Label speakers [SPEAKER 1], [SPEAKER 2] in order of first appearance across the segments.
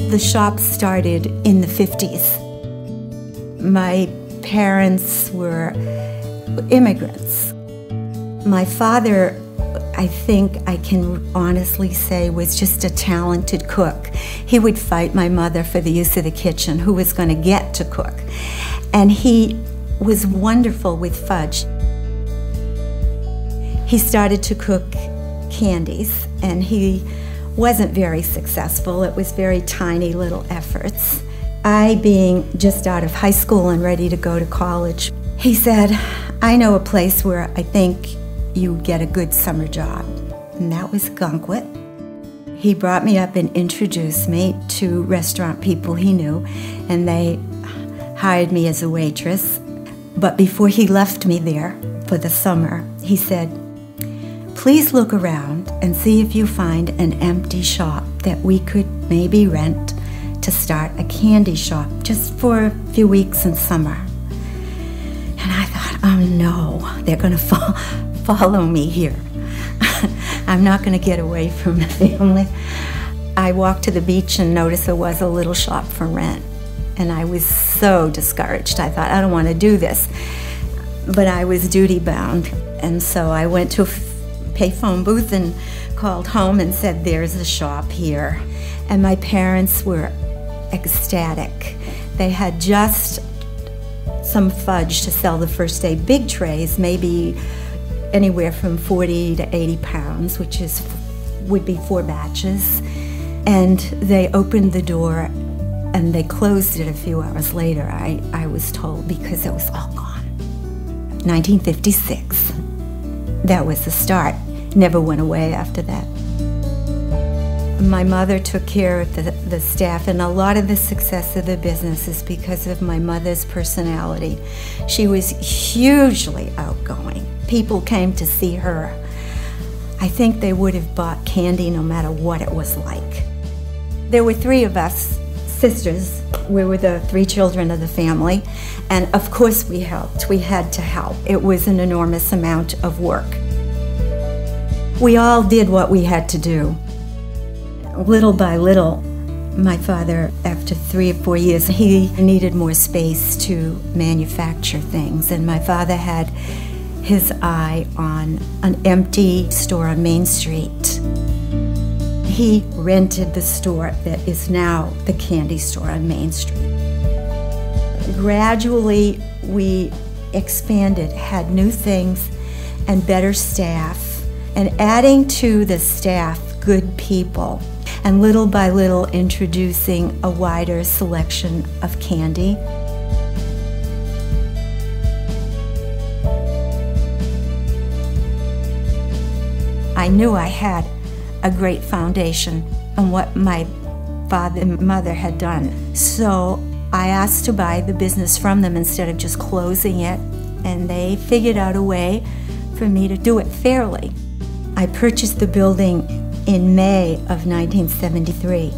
[SPEAKER 1] The shop started in the 50s. My parents were immigrants. My father, I think I can honestly say, was just a talented cook. He would fight my mother for the use of the kitchen, who was going to get to cook. And he was wonderful with fudge. He started to cook candies, and he wasn't very successful. It was very tiny little efforts. I, being just out of high school and ready to go to college, he said, I know a place where I think you get a good summer job, and that was Ogunquit. He brought me up and introduced me to restaurant people he knew, and they hired me as a waitress. But before he left me there for the summer, he said, please look around and see if you find an empty shop that we could maybe rent to start a candy shop just for a few weeks in summer. And I thought, oh no, they're going to follow me here. I'm not going to get away from the family. I walked to the beach and noticed there was a little shop for rent. And I was so discouraged. I thought, I don't want to do this. But I was duty bound. And so I went to a payphone booth and called home and said, there's a shop here. And my parents were ecstatic. They had just some fudge to sell the first day, big trays, maybe anywhere from 40 to 80 pounds, which would be 4 batches. And they opened the door and they closed it a few hours later, I was told, because it was all gone. 1956. That was the start. Never went away after that. My mother took care of the staff, and a lot of the success of the business is because of my mother's personality. She was hugely outgoing. People came to see her. I think they would have bought candy no matter what it was like. There were 3 of us sisters. We were the 3 children of the family, and of course we helped. We had to help. It was an enormous amount of work. We all did what we had to do. Little by little, my father, after 3 or 4 years, he needed more space to manufacture things, and my father had his eye on an empty store on Main Street. He rented the store that is now the candy store on Main Street. Gradually, we expanded, had new things and better staff, and adding to the staff good people, and little by little introducing a wider selection of candy. I knew I had a great foundation on what my father and mother had done. So I asked to buy the business from them instead of just closing it, and they figured out a way for me to do it fairly. I purchased the building in May of 1973.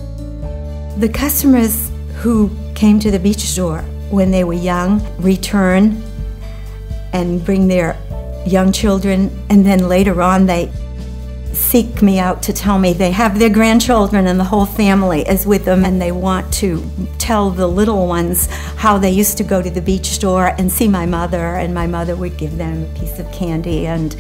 [SPEAKER 1] The customers who came to the beach store when they were young return and bring their young children, and then later on they seek me out to tell me they have their grandchildren and the whole family is with them, and they want to tell the little ones how they used to go to the beach store and see my mother, and my mother would give them a piece of candy. And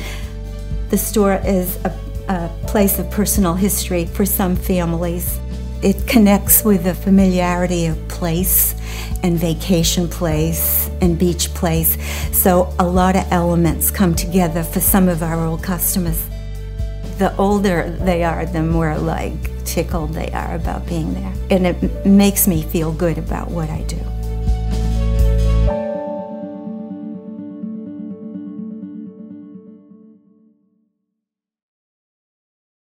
[SPEAKER 1] the store is a place of personal history for some families. It connects with the familiarity of place and vacation place and beach place. So a lot of elements come together for some of our old customers. The older they are, the more tickled they are about being there. And it makes me feel good about what I do.